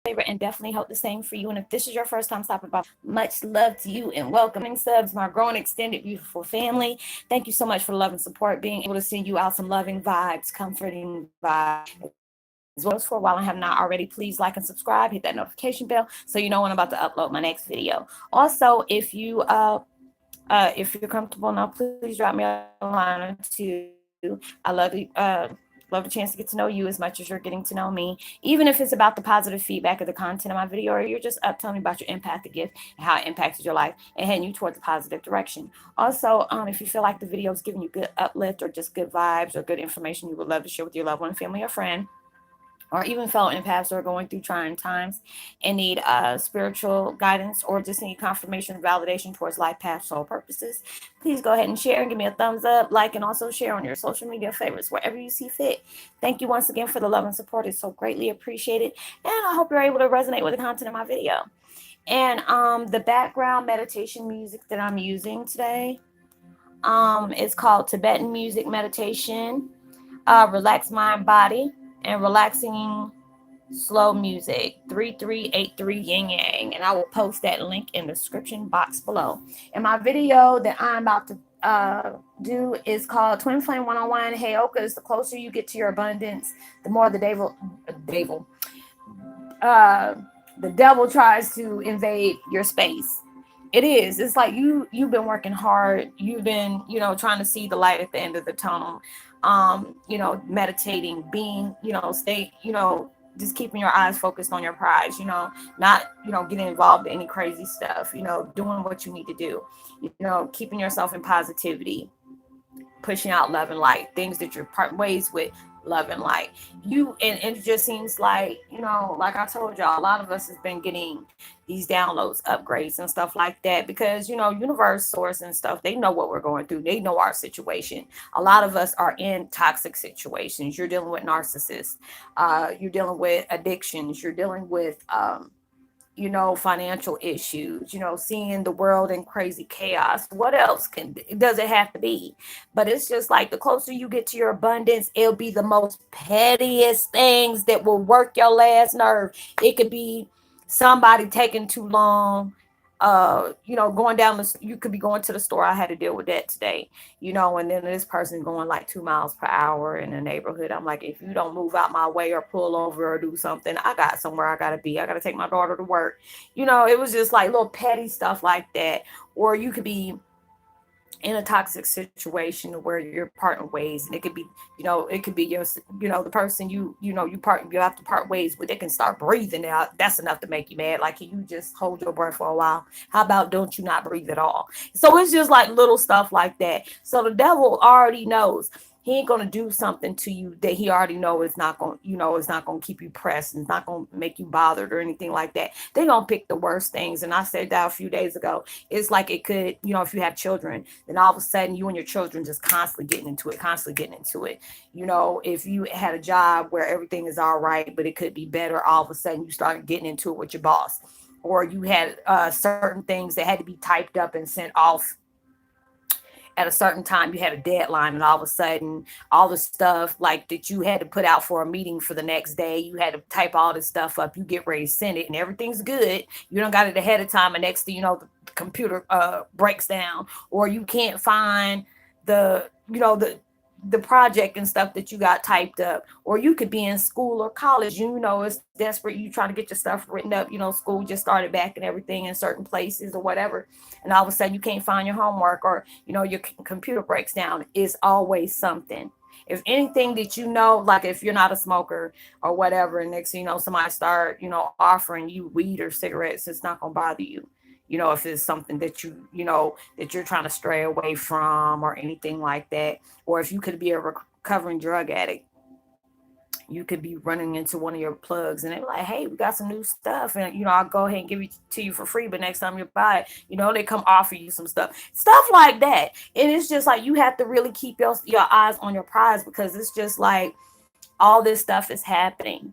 favorite and definitely hope the same for you. And if this is your first time stopping by, much love to you and welcoming subs, my growing extended beautiful family. Thank you so much for the love and support, being able to send you out some loving vibes, comforting vibes. As well as for while I have not already, please like and subscribe, hit that notification bell so you know when I'm about to upload my next video. Also, if you're comfortable now, please drop me a line or two. I love the chance to get to know you as much as you're getting to know me, even if it's about the positive feedback of the content of my video, or you're just up telling me about your empathic gift and how it impacted your life and heading you towards the positive direction. Also, if you feel like the video is giving you good uplift or just good vibes or good information you would love to share with your loved one, family, or friend, or even fellow empaths who are going through trying times and need spiritual guidance or just need confirmation and validation towards life path soul purposes, please go ahead and share and give me a thumbs up, like, and also share on your social media favorites wherever you see fit. Thank you once again for the love and support. It's so greatly appreciated. And I hope you're able to resonate with the content of my video. And the background meditation music that I'm using today is called Tibetan Music Meditation, Relax Mind, Body, and Relaxing Slow Music 3383 Yin Yang. And I will post that link in the description box below. And my video that I'm about to do is called Twin Flame 101 Heyoka. Is the closer you get to your abundance, the more uh, the devil tries to invade your space. It is. It's like you've been working hard. You've been, trying to see the light at the end of the tunnel. Meditating, being, stay, just keeping your eyes focused on your prize, not, getting involved in any crazy stuff, doing what you need to do, keeping yourself in positivity, pushing out love and light, things that you're part ways with love and light. And it just seems like, like I told y'all, a lot of us has been getting these downloads, upgrades and stuff like that because, universe, source and stuff, they know what we're going through. They know our situation. A lot of us are in toxic situations. You're dealing with narcissists. You're dealing with addictions. You're dealing with, financial issues, seeing the world in crazy chaos. What else does it have to be? But it's just like the closer you get to your abundance, it'll be the most pettiest things that will work your last nerve. It could be somebody taking too long. Going down you could be going to the store. I had to deal with that today, and then this person going like 2 miles per hour in the neighborhood. I'm like, if you don't move out my way or pull over or do something, I got somewhere I gotta be. I gotta take my daughter to work. It was just like little petty stuff like that. Or you could be in a toxic situation where you're parting ways, and it could be the person you have to part ways with. They can start breathing out. That's enough to make you mad. Like, can you just hold your breath for a while? How about don't you not breathe at all? So it's just like little stuff like that. So the devil already knows he ain't gonna do something to you that he already know is not gonna, it's not gonna keep you pressed and it's not gonna make you bothered or anything like that. They gonna pick the worst things. And I said that a few days ago. It's like it could, if you have children, then all of a sudden you and your children just constantly getting into it, constantly getting into it. If you had a job where everything is all right, but it could be better, all of a sudden you started getting into it with your boss. Or you had certain things that had to be typed up and sent off at a certain time. You had a deadline, and all of a sudden all the stuff like that you had to put out for a meeting for the next day, you had to type all this stuff up. You get ready to send it and everything's good. You don't got it ahead of time, and next thing you know, the computer breaks down, or you can't find the project and stuff that you got typed up. Or you could be in school or college, it's desperate, you trying to get your stuff written up, school just started back and everything in certain places or whatever, and all of a sudden you can't find your homework, or your computer breaks down. Is always something. If anything that like if you're not a smoker or whatever, and next thing somebody start offering you weed or cigarettes, it's not gonna bother you. If it's something that that you're trying to stray away from or anything like that. Or if you could be a recovering drug addict, you could be running into one of your plugs and they're like, hey, we got some new stuff, and I'll go ahead and give it to you for free, but next time you buy it, they come offer you some stuff like that. And it's just like you have to really keep your eyes on your prize, because it's just like all this stuff is happening.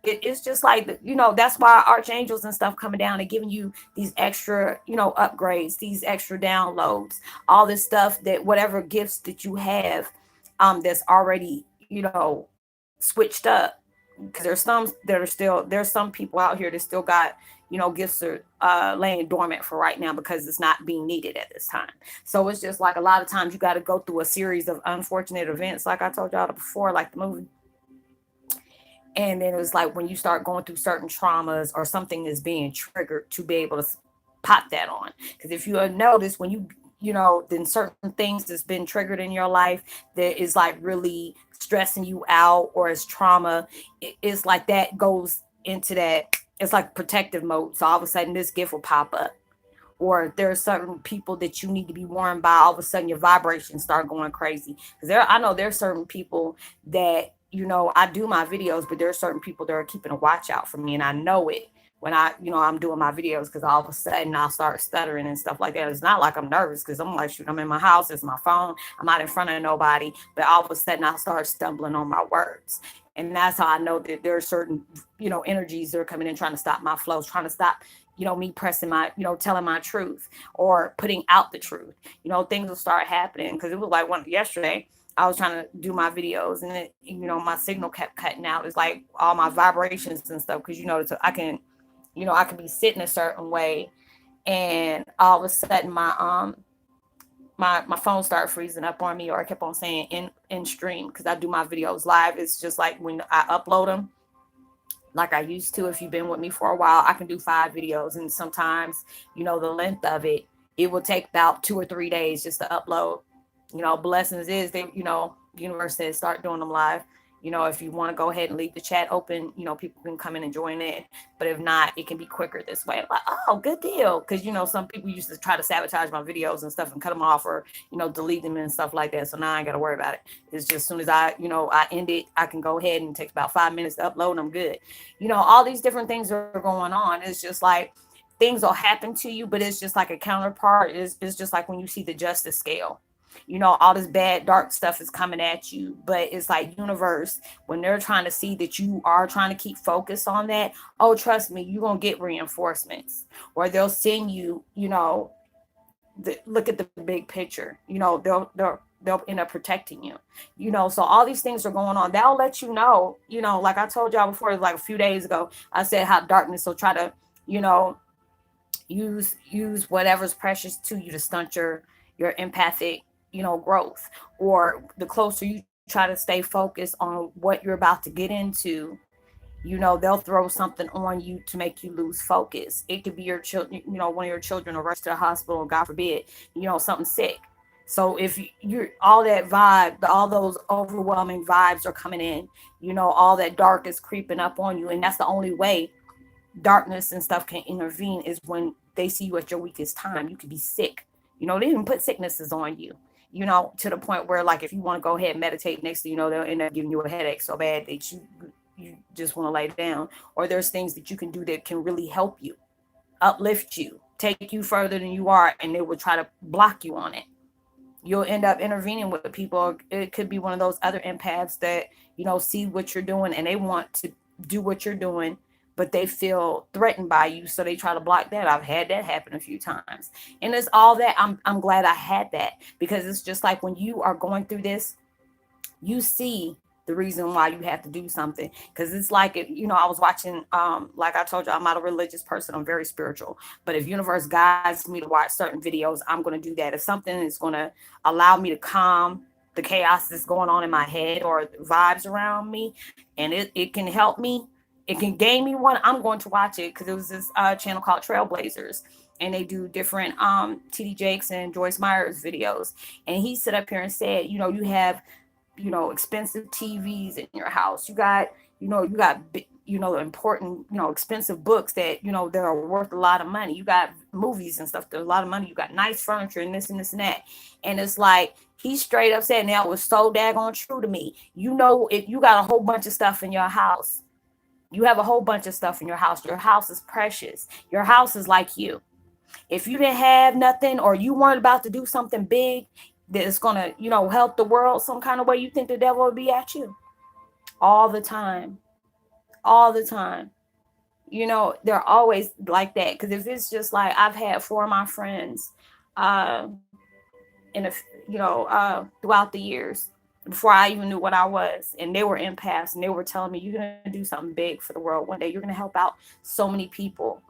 It's just like, that's why archangels and stuff coming down and giving you these extra, upgrades, these extra downloads, all this stuff, that whatever gifts that you have, that's already, switched up. because there's some people out here that still got, gifts are laying dormant for right now because it's not being needed at this time. So it's just like a lot of times you got to go through a series of unfortunate events, like I told y'all before, like the movie. And then it was like when you start going through certain traumas or something is being triggered to be able to pop that on. Because if you have noticed, when then certain things that's been triggered in your life that is like really stressing you out or is trauma, it's like that goes into that. It's like protective mode. So all of a sudden this gift will pop up, or there are certain people that you need to be warned by, all of a sudden your vibrations start going crazy. Because I know there's certain people that, I do my videos, but there are certain people that are keeping a watch out for me, and I know it when I'm doing my videos, because all of a sudden I'll start stuttering and stuff like that. It's not like I'm nervous, because I'm like, shoot, I'm in my house, it's my phone, I'm not in front of nobody, but all of a sudden I'll start stumbling on my words. And that's how I know that there are certain, energies that are coming in trying to stop my flows, trying to stop, me pressing my, telling my truth or putting out the truth. Things will start happening, because it was like one yesterday. I was trying to do my videos, and my signal kept cutting out. It's like all my vibrations and stuff, because I can be sitting a certain way, and all of a sudden my phone started freezing up on me, or I kept on saying in stream, because I do my videos live. It's just like when I upload them, like I used to. If you've been with me for a while, I can do 5 videos, and sometimes, the length of it will take about 2 or 3 days just to upload. Blessings is they, universe says start doing them live. If you want to go ahead and leave the chat open, people can come in and join in. But if not, it can be quicker this way. Like, oh, good deal. Because, some people used to try to sabotage my videos and stuff and cut them off, or, delete them and stuff like that. So now I ain't got to worry about it. It's just as soon as I end it, I can go ahead and it takes about 5 minutes to upload and I'm good. All these different things are going on. It's just like things will happen to you, but it's just like a counterpart. It's just like when you see the justice scale. All this bad dark stuff is coming at you, but it's like universe, when they're trying to see that you are trying to keep focus on that, oh, trust me, you're gonna get reinforcements, or they'll send you, look at the big picture. They'll end up protecting you. So all these things are going on, they'll let you know. Like I told y'all before, like a few days ago, I said how darkness will try to, you know use whatever's precious to you to stunt your empathic, growth. Or the closer you try to stay focused on what you're about to get into, they'll throw something on you to make you lose focus. It could be your children, one of your children will rush to the hospital, god forbid, something sick. So if you're all that vibe, all those overwhelming vibes are coming in, all that dark is creeping up on you. And that's the only way darkness and stuff can intervene, is when they see you at your weakest time. You could be sick. They even put sicknesses on you, to the point where, like, if you want to go ahead and meditate, next thing you know, they'll end up giving you a headache so bad that you just want to lay down. Or there's things that you can do that can really help you, uplift you, take you further than you are, and they will try to block you on it. You'll end up intervening with people. It could be one of those other empaths that, see what you're doing and they want to do what you're doing, but they feel threatened by you, so they try to block that. I've had that happen a few times. And it's all that. I'm glad I had that, because it's just like when you are going through this, you see the reason why you have to do something. Because it's like, I was watching, like I told you, I'm not a religious person, I'm very spiritual. But if universe guides me to watch certain videos, I'm going to do that. If something is going to allow me to calm the chaos that's going on in my head or vibes around me, and it can help me, it can gain me one, I'm going to watch it. Because it was this channel called Trailblazers, and they do different TD Jakes and Joyce Meyer's videos. And he stood up here and said, you have, expensive TVs in your house. You got important, expensive books that, that are worth a lot of money. You got movies and stuff that are a lot of money. You got nice furniture and this and this and that. And it's like, he straight up said, now it was so daggone true to me. If you got a whole bunch of stuff in your house, you have a whole bunch of stuff in your house is precious. Your house is like you. If you didn't have nothing, or you weren't about to do something big that is going to, help the world some kind of way, you think the devil will be at you all the time. All the time. They're always like that. Because if it's just like, I've had 4 of my friends, in a, throughout the years, before I even knew what I was. And they were empaths and they were telling me, you're going to do something big for the world one day. You're going to help out so many people,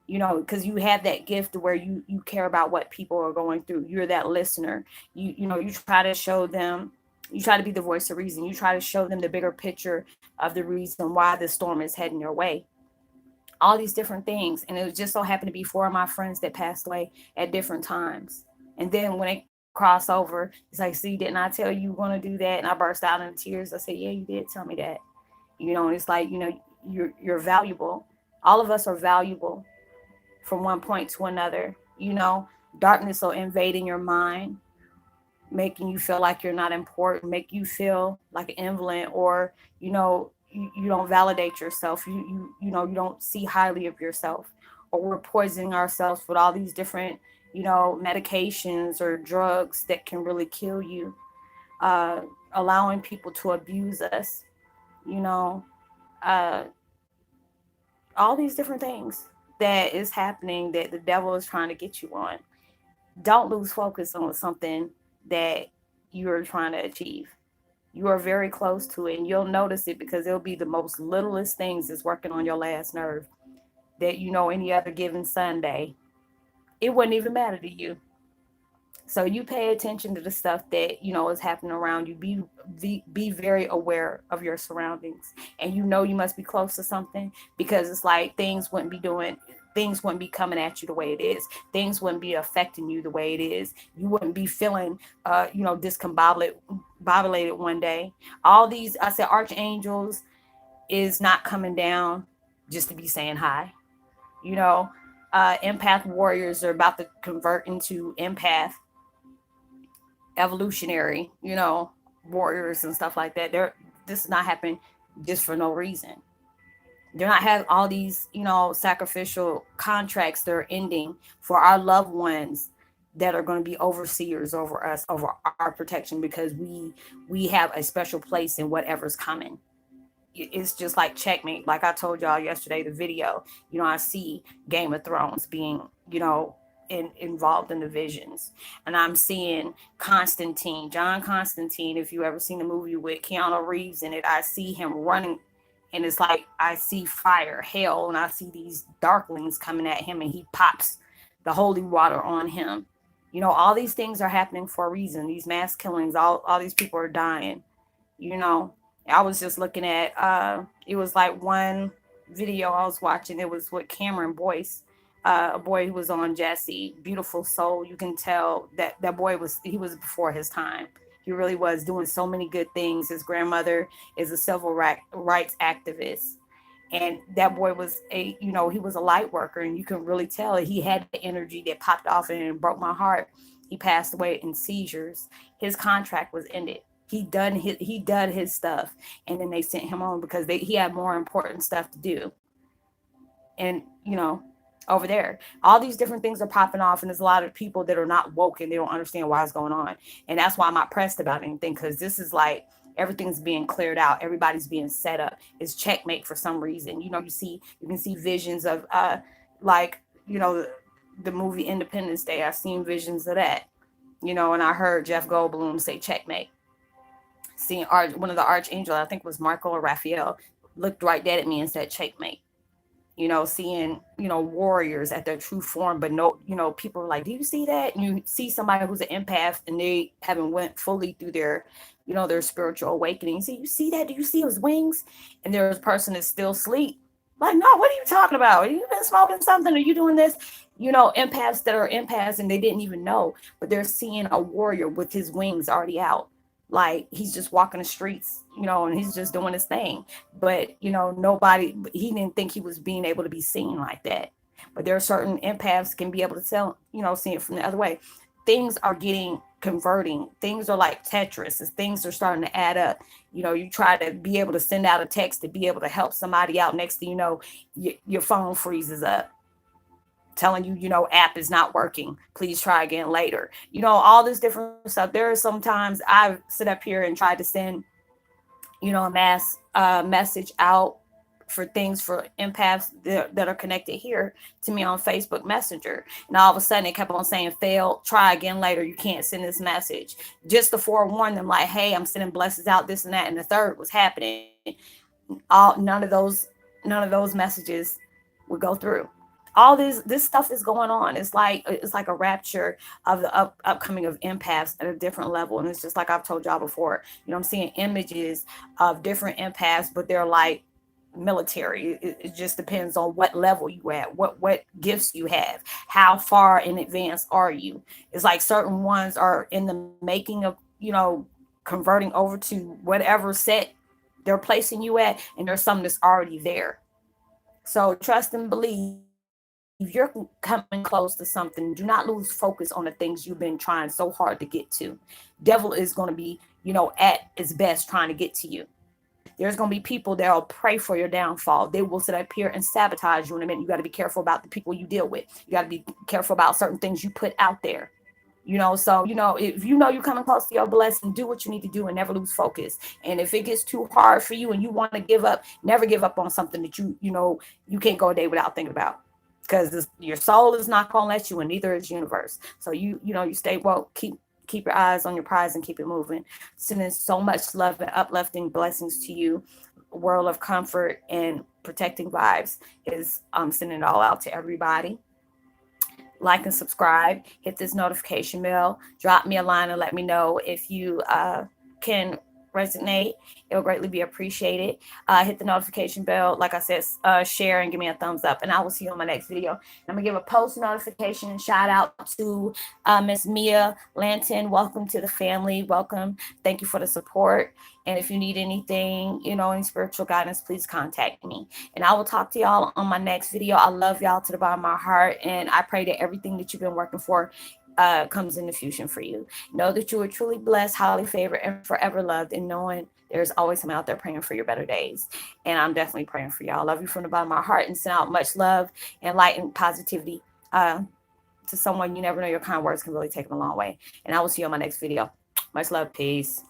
you know, because you have that gift where you care about what people are going through. You're that listener. You try to show them, you try to be the voice of reason. You try to show them the bigger picture of the reason why the storm is heading your way. All these different things. And it just so happened to be four of my friends that passed away at different times. And then when they cross over, it's like, see, didn't I tell you want to do that? And I burst out into tears. I said, yeah, you did tell me that. You know, and it's like, you know, you're valuable. All of us are valuable from one point to another. You know, darkness will invade in your mind, making you feel like you're not important, make you feel like an invalid, or you don't validate yourself. You don't see highly of yourself, or we're poisoning ourselves with all these different medications or drugs that can really kill you, uh, allowing people to abuse us. You know, uh, all these different things that is happening that the devil is trying to get you on. Don't lose focus on something that you're trying to achieve. You are very close to it, and you'll notice it because it'll be the most littlest things that's working on your last nerve that any other given Sunday. It wouldn't even matter to you. So you pay attention to the stuff that is happening around you. Be very aware of your surroundings, and you must be close to something, because it's like things wouldn't be coming at you the way it is. Things wouldn't be affecting you the way it is. You wouldn't be feeling discombobulated one day. All these, I said, archangels is not coming down just to be saying hi. You know, empath warriors are about to convert into empath evolutionary, warriors and stuff like that. This is not happening just for no reason. They're not having all these, sacrificial contracts that are ending for our loved ones that are going to be overseers over us, over our protection, because we have a special place in whatever's coming. It's just like checkmate. Like I told y'all yesterday, the video, I see Game of Thrones being, involved in the visions. And I'm seeing John Constantine, if you ever seen the movie with Keanu Reeves in it, I see him running, and it's like I see fire, hell, and I see these darklings coming at him, and he pops the holy water on him. All these things are happening for a reason. These mass killings, all these people are dying. you know I was just looking at it was like one video I was watching. It was with Cameron Boyce, a boy who was on Jesse, beautiful soul. You can tell that boy was before his time. He really was doing so many good things. His grandmother is a civil rights activist, and that boy was he was a light worker, and you can really tell he had the energy that popped off and broke my heart. He passed away in seizures. His contract was ended. He done his stuff, and then they sent him on because he had more important stuff to do. And over there, all these different things are popping off, and there's a lot of people that are not woke and they don't understand why it's going on. And that's why I'm not pressed about anything, because this is like everything's being cleared out, everybody's being set up. It's checkmate for some reason. You can see visions of like the movie Independence Day. I've seen visions of that, and I heard Jeff Goldblum say checkmate. Seeing one of the archangels, I think it was Marco or Raphael, looked right dead at me and said checkmate. Seeing, warriors at their true form, but no, people are like, do you see that? And you see somebody who's an empath and they haven't went fully through their spiritual awakening. You see that? Do you see his wings? And there's a person that's still asleep. Like, no, what are you talking about? Have you been smoking something? Are you doing this? Empaths that are empaths and they didn't even know, but they're seeing a warrior with his wings already out. Like he's just walking the streets, and he's just doing his thing. But, he didn't think he was being able to be seen like that. But there are certain empaths can be able to tell, see it from the other way. Things are converting. Things are like Tetris. As things are starting to add up. You try to be able to send out a text to be able to help somebody out. Next thing you know, your phone freezes up, telling you, app is not working. Please try again later. All this different stuff. There are sometimes I've sit up here and tried to send, a mass message out for things for empaths that are connected here to me on Facebook Messenger. And all of a sudden it kept on saying fail, try again later, you can't send this message. Just to forewarn them, like, hey, I'm sending blessings out, this and that, and the third was happening. All none of those messages would go through. All this stuff is going on. It's like a rapture of the upcoming of empaths at a different level. And it's just like I've told y'all before. I'm seeing images of different empaths, but they're like military. It just depends on what level you at, what gifts you have, how far in advance are you. It's like certain ones are in the making of converting over to whatever set they're placing you at, and there's some that's already there. So trust and believe you're coming close to something. Do not lose focus on the things you've been trying so hard to get to. Devil is going to be, at its best trying to get to you. There's going to be people that will pray for your downfall. They will sit up here and sabotage you in a minute. You got to be careful about the people you deal with. You got to be careful about certain things you put out there. So if you're coming close to your blessing, do what you need to do and never lose focus. And if it gets too hard for you and you want to give up, never give up on something that you can't go a day without thinking about, because your soul is not going to let you, and neither is universe. So you stay woke, keep your eyes on your prize and keep it moving. Sending so much love and uplifting blessings to you. World of comfort and protecting vibes is sending it all out to everybody. Like and subscribe, hit this notification bell, drop me a line and let me know if you can resonate. It'll greatly be appreciated. Hit the notification bell, like I said, share and give me a thumbs up, and I will see you on my next video. I'm gonna give a post notification shout out to Miss Mia Lanton. Welcome to the family. Welcome. Thank you for the support. And if you need anything, any spiritual guidance, please contact me. And I will talk to y'all on my next video. I love y'all to the bottom of my heart, and I pray that everything that you've been working for comes into fusion for you. Know that you are truly blessed, highly favored, and forever loved, and knowing there's always someone out there praying for your better days. And I'm definitely praying for y'all. I love you from the bottom of my heart, and send out much love and light and positivity to someone you never know. Your kind words can really take them a long way. And I will see you on my next video. Much love. Peace.